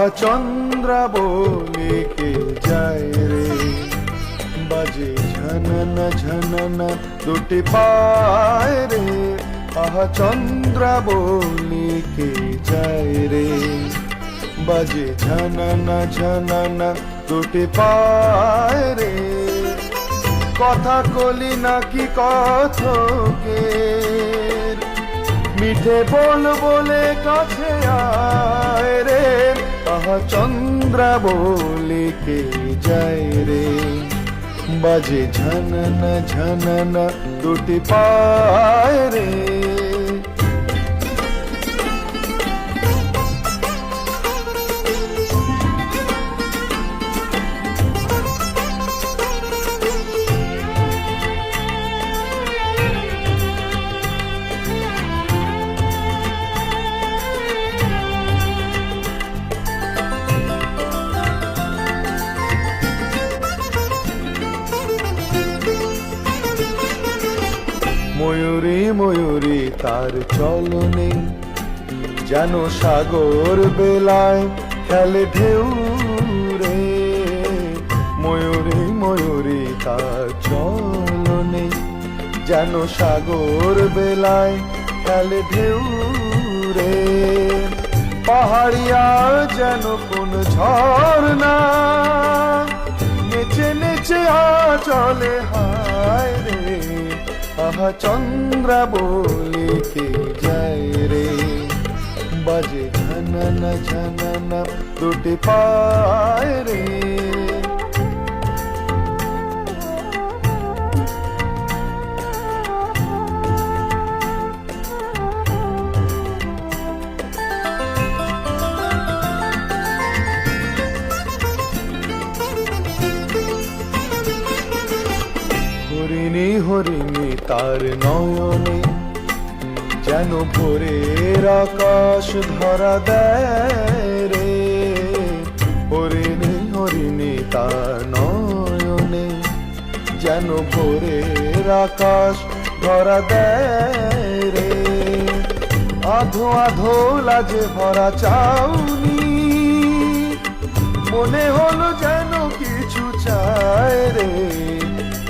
আহা চন্দ্রাবলীকে যায় রে, বাজে ঝননা ঝননা দুটি পায় রে, আহা চন্দ্রাবলীকে যায় রে, বাজে ঝননা ঝননা দুটি পায় রে। কথা কলি নাকি কথকে, মিঠে বল বলে কাছে আয় রে, আহা চন্দ্রাবলীকে যায় রে, বাজে ঝননা ঝননা দুটি পায় রে। ময়ূরী ময়ূরী তার চলনে, যেন সাগর বেলায় খেলে ঢেউ রে। ময়ূরী ময়ূরী তার চলনে, যেন সাগর বেলায় খেলে ঢেউ রে। পাহাড়িয়া যেন কোন ঝর্ণা, নেচে নেচে চলে হায় রে, আহা চন্দ্রাবলীকে যায় রে, বাজে ঝননা ঝননা দুটি পায় রে। হরিণী হরিণী তার নয়নে, যেন ভোরের আকাশ ধরা দেয় রে। হরিণী হরিণী তার নয়নে, যেন ভোরের আকাশ ধরা দেয় রে। আধো আধো লাজে ভরা চাউনি, মনে হলো যেন কিছু চায় রে,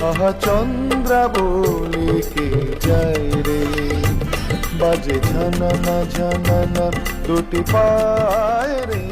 আহা চন্দ্রাবলীকে যায় রে, বাজে ঝননা ঝননা দুটি পায় রে।